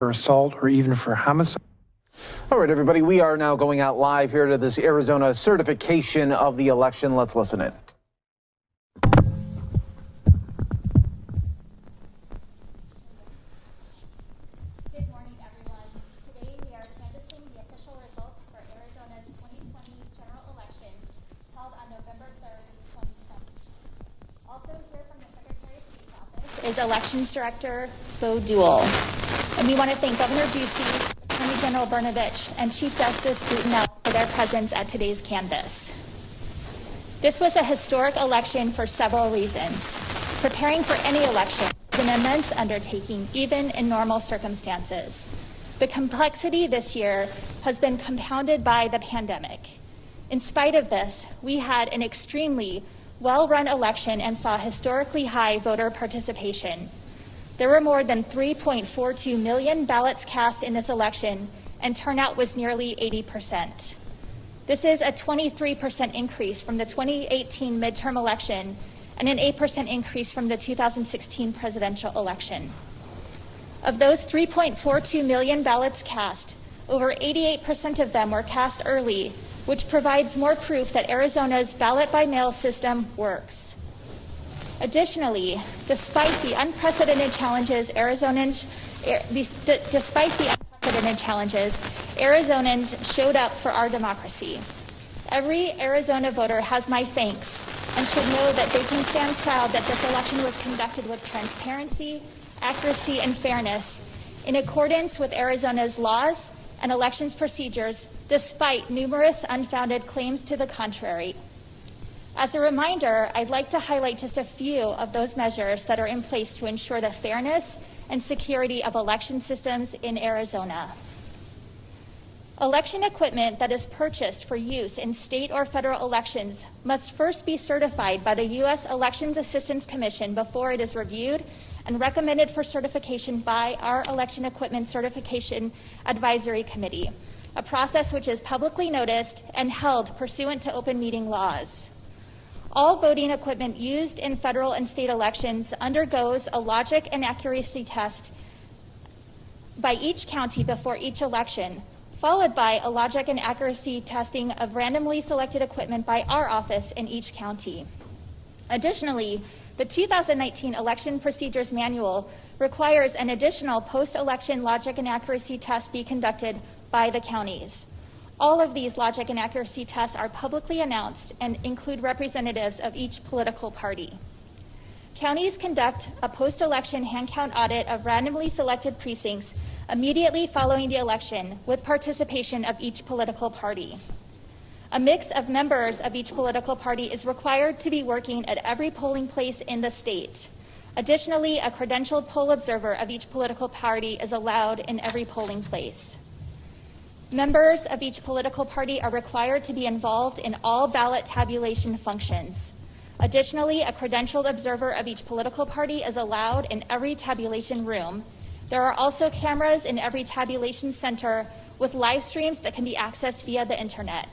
for assault or even for homicide. All right, everybody, we are now going out live here to this Arizona certification of the election. Let's listen in. Good morning, everyone. Today we are canvassing the official results for Arizona's 2020 general election held on November 3rd, 2020. Also here from the Secretary of State's office is Elections Director Bo Duell. And we want to thank Governor Ducey, Attorney General Brnovich, and Chief Justice Boutinel for their presence at today's canvass. This was a historic election for several reasons. Preparing for any election is an immense undertaking, even in normal circumstances. The complexity this year has been compounded by the pandemic. In spite of this, we had an extremely well-run election and saw historically high voter participation. There were more than 3.42 million ballots cast in this election, and turnout was nearly 80%. This is a 23% increase from the 2018 midterm election and an 8% increase from the 2016 presidential election. Of those 3.42 million ballots cast, over 88% of them were cast early, which provides more proof that Arizona's ballot-by-mail system works. Additionally, despite the unprecedented challenges, Arizonans showed up for our democracy. Every Arizona voter has my thanks and should know that they can stand proud that this election was conducted with transparency, accuracy, and fairness in accordance with Arizona's laws and elections procedures, despite numerous unfounded claims to the contrary. As a reminder, I'd like to highlight just a few of those measures that are in place to ensure the fairness and security of election systems in Arizona. Election equipment that is purchased for use in state or federal elections must first be certified by the U.S. Elections Assistance Commission before it is reviewed and recommended for certification by our Election Equipment Certification Advisory Committee, a process which is publicly noticed and held pursuant to open meeting laws. All voting equipment used in federal and state elections undergoes a logic and accuracy test by each county before each election, followed by a logic and accuracy testing of randomly selected equipment by our office in each county. Additionally, the 2019 Election Procedures Manual requires an additional post-election logic and accuracy test be conducted by the counties. All of these logic and accuracy tests are publicly announced and include representatives of each political party. Counties conduct a post-election hand count audit of randomly selected precincts immediately following the election with participation of each political party. A mix of members of each political party is required to be working at every polling place in the state. Additionally, a credentialed poll observer of each political party is allowed in every polling place. Members of each political party are required to be involved in all ballot tabulation functions. Additionally, a credentialed observer of each political party is allowed in every tabulation room. There are also cameras in every tabulation center with live streams that can be accessed via the internet.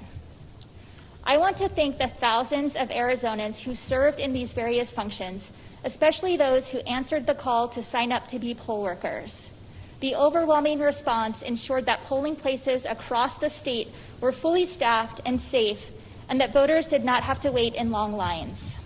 I want to thank the thousands of Arizonans who served in these various functions, especially those who answered the call to sign up to be poll workers. The overwhelming response ensured that polling places across the state were fully staffed and safe, and that voters did not have to wait in long lines.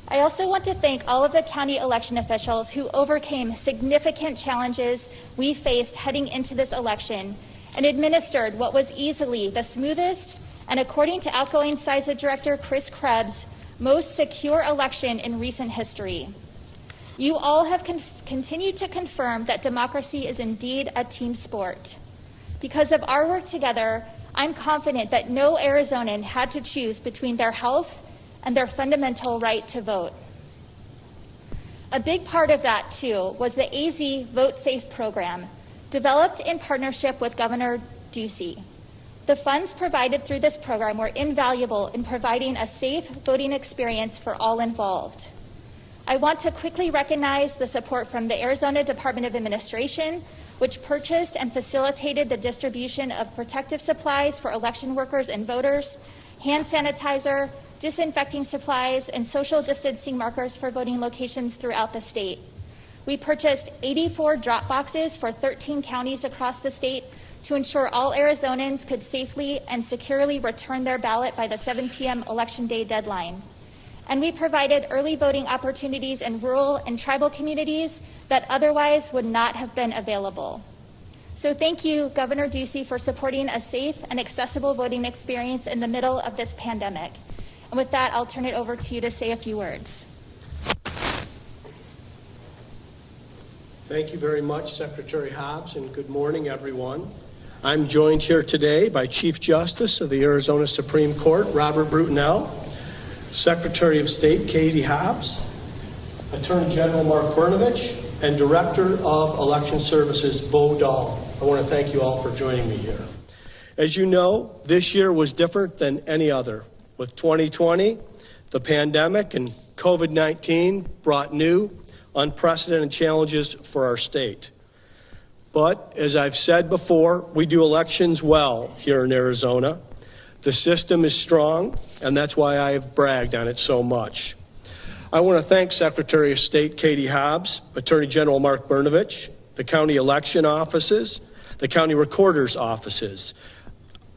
I also want to thank all of the county election officials who overcame significant challenges we faced heading into this election and administered what was easily the smoothest and, according to outgoing CISA Director Chris Krebs, most secure election in recent history. You all have continued to confirm that democracy is indeed a team sport. Because of our work together, I'm confident that no Arizonan had to choose between their health and their fundamental right to vote. A big part of that, too, was the AZ Vote Safe program, developed in partnership with Governor Ducey. The funds provided through this program were invaluable in providing a safe voting experience for all involved. I want to quickly recognize the support from the Arizona Department of Administration, which purchased and facilitated the distribution of protective supplies for election workers and voters, hand sanitizer, disinfecting supplies, and social distancing markers for voting locations throughout the state. We purchased 84 drop boxes for 13 counties across the state to ensure all Arizonans could safely and securely return their ballot by the 7 p.m. Election Day deadline. And we provided early voting opportunities in rural and tribal communities that otherwise would not have been available. So thank you, Governor Ducey, for supporting a safe and accessible voting experience in the middle of this pandemic. And with that, I'll turn it over to you to say a few words. Thank you very much, Secretary Hobbs, and good morning, everyone. I'm joined here today by Chief Justice of the Arizona Supreme Court, Robert Brutinel, Secretary of State, Katie Hobbs, Attorney General Mark Brnovich, and Director of Election Services, Bo Dahl. I want to thank you all for joining me here. As you know, this year was different than any other. With 2020, the pandemic and COVID-19 brought new, unprecedented challenges for our state. But as I've said before, we do elections well here in Arizona. The system is strong, and that's why I have bragged on it so much. I want to thank Secretary of State Katie Hobbs, Attorney General Mark Brnovich, the county election offices, the county recorder's offices,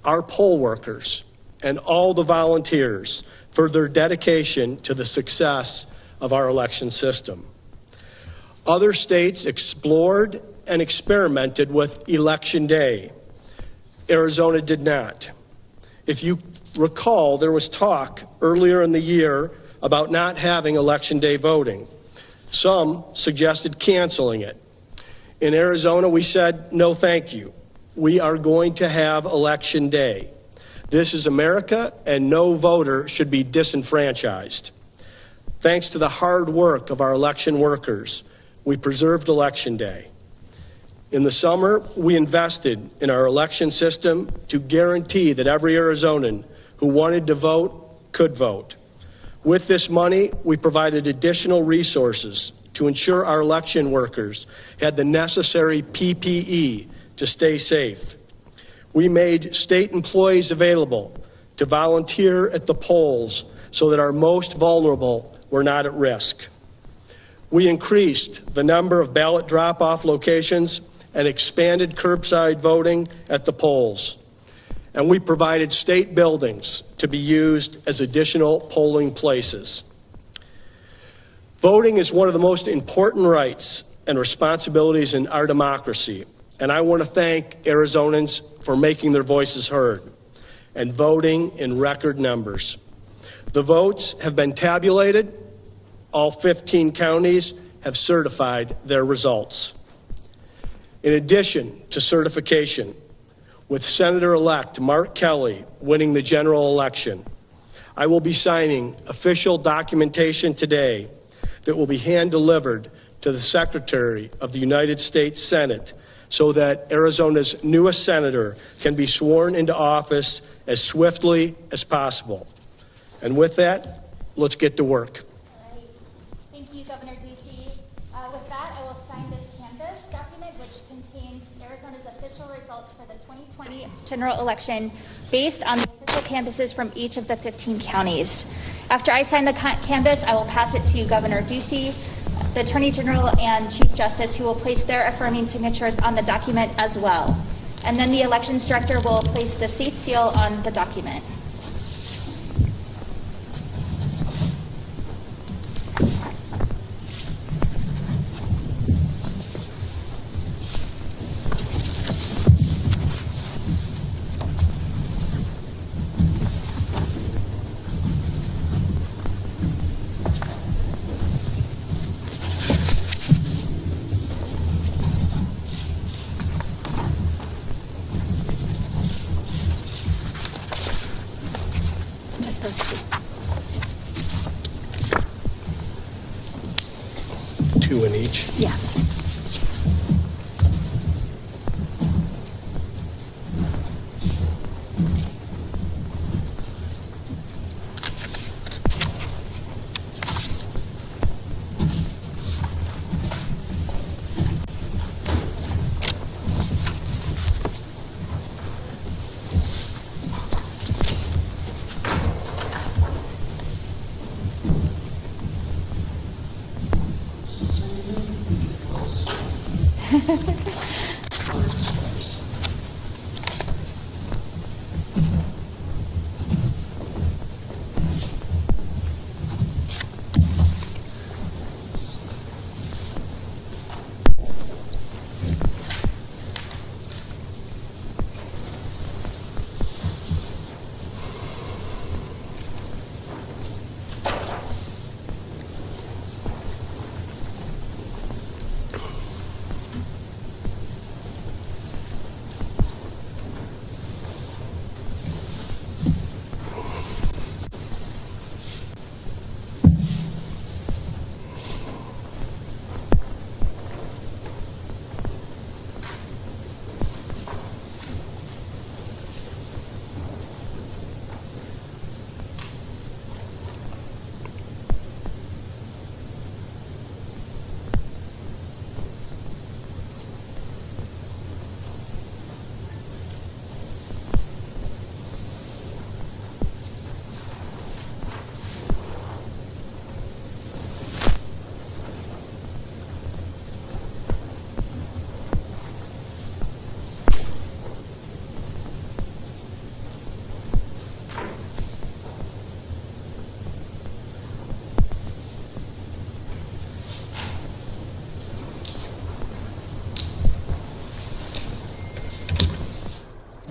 our poll workers, and all the volunteers for their dedication to the success of our election system. Other states explored and experimented with Election Day. Arizona did not. If you recall, there was talk earlier in the year about not having Election Day voting. Some suggested canceling it. In Arizona, we said, no, thank you. We are going to have Election Day. This is America, and no voter should be disenfranchised. Thanks to the hard work of our election workers, we preserved Election Day. In the summer, we invested in our election system to guarantee that every Arizonan who wanted to vote could vote. With this money, we provided additional resources to ensure our election workers had the necessary PPE to stay safe. We made state employees available to volunteer at the polls so that our most vulnerable were not at risk. We increased the number of ballot drop-off locations and expanded curbside voting at the polls. And we provided state buildings to be used as additional polling places. Voting is one of the most important rights and responsibilities in our democracy, and I want to thank Arizonans for making their voices heard and voting in record numbers. The votes have been tabulated. All 15 counties have certified their results. In addition to certification, with Senator-elect Mark Kelly winning the general election, I will be signing official documentation today that will be hand-delivered to the Secretary of the United States Senate so that Arizona's newest senator can be sworn into office as swiftly as possible. And with that, let's get to work. All right. Thank you, Governor Ducey. With that, I will sign this canvas document, which contains Arizona's official results for the 2020 general election based on the official canvases from each of the 15 counties. After I sign the canvas, I will pass it to Governor Ducey, the Attorney General, and Chief Justice, who will place their affirming signatures on the document as well. And then the Elections Director will place the state seal on the document. Just those two. 2 in each. Yeah.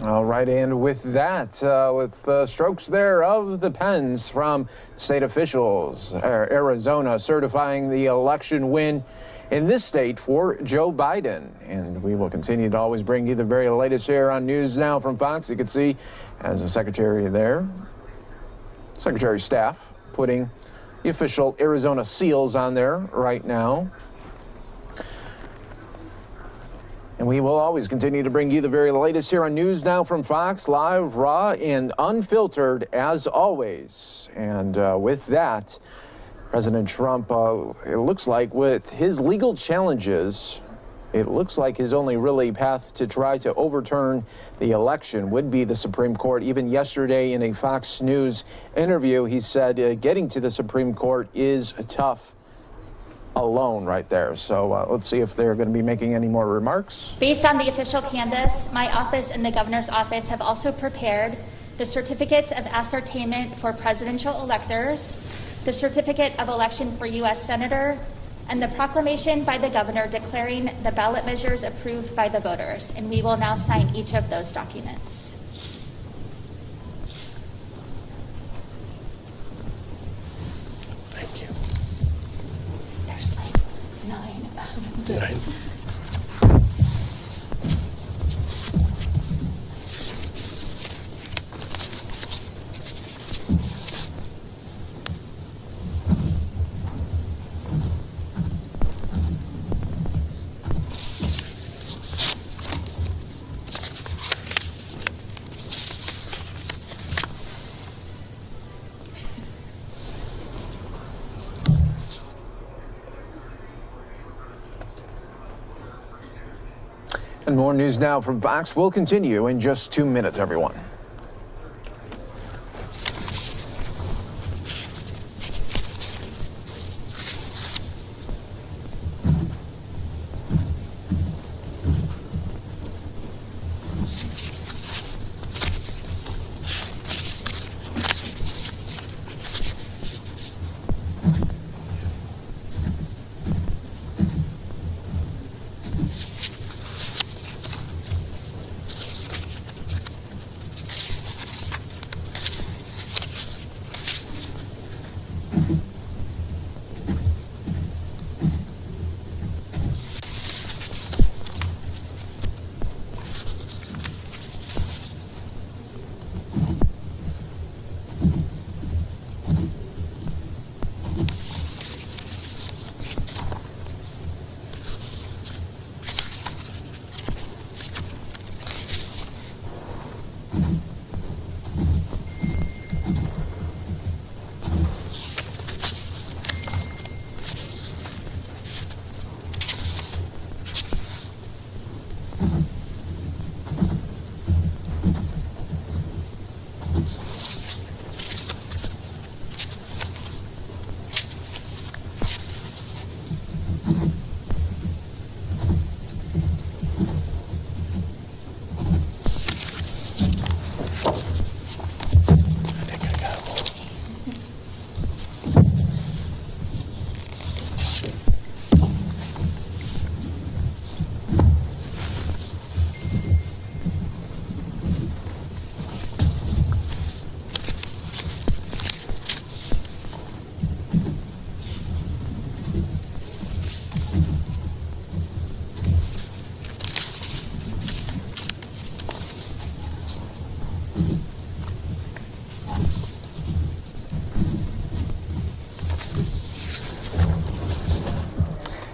All right, and with that, strokes there of the pens from state officials, Arizona certifying the election win in this state for Joe Biden. And we will continue to always bring you the very latest here on News Now from Fox. You can see as the secretary there, Secretary of Staff putting the official Arizona seals on there right now. And we will always continue to bring you the very latest here on News Now from Fox, live, raw, and unfiltered as always. And with that, President Trump, it looks like with his legal challenges, it looks like his only really path to try to overturn the election would be the Supreme Court. Even yesterday in a Fox News interview, he said getting to the Supreme Court is tough alone right there. So let's see if they're going to be making any more remarks. Based on the official canvass, my office and the governor's office have also prepared the certificates of ascertainment for presidential electors, the certificate of election for U.S. Senator, and the proclamation by the governor declaring the ballot measures approved by the voters. And we will now sign each of those documents. Thank you. There's like 9. 9. And more News Now from Fox will continue in just 2 minutes, everyone.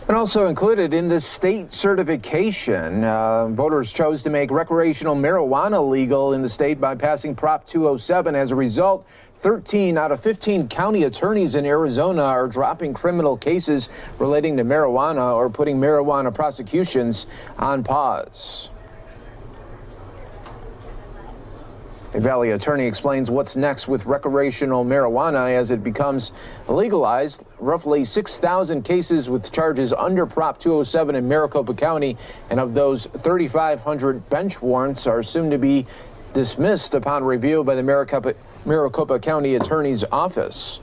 And also included in this state certification, voters chose to make recreational marijuana legal in the state by passing Prop 207. As a result, 13 out of 15 county attorneys in Arizona are dropping criminal cases relating to marijuana or putting marijuana prosecutions on pause. A Valley attorney explains what's next with recreational marijuana as it becomes legalized. Roughly 6,000 cases with charges under Prop 207 in Maricopa County, and of those, 3,500 bench warrants are soon to be dismissed upon review by the Maricopa County Attorney's Office.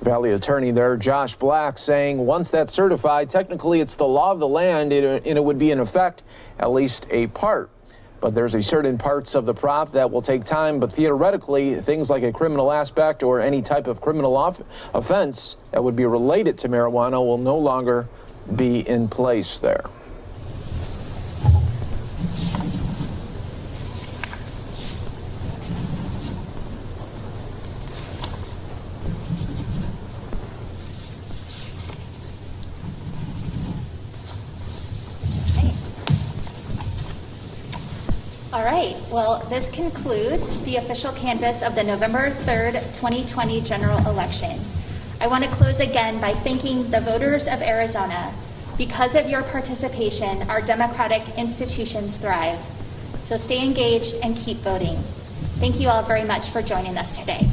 Valley attorney there, Josh Black, saying once that's certified, technically it's the law of the land and it would be in effect, at least a part. but there's a certain parts of the prop that will take time, but theoretically, things like a criminal aspect or any type of criminal offense that would be related to marijuana will no longer be in place there. All right, well, this concludes the official canvass of the November 3rd, 2020 general election. I want to close again by thanking the voters of Arizona. Because of your participation, our democratic institutions thrive. So stay engaged and keep voting. Thank you all very much for joining us today.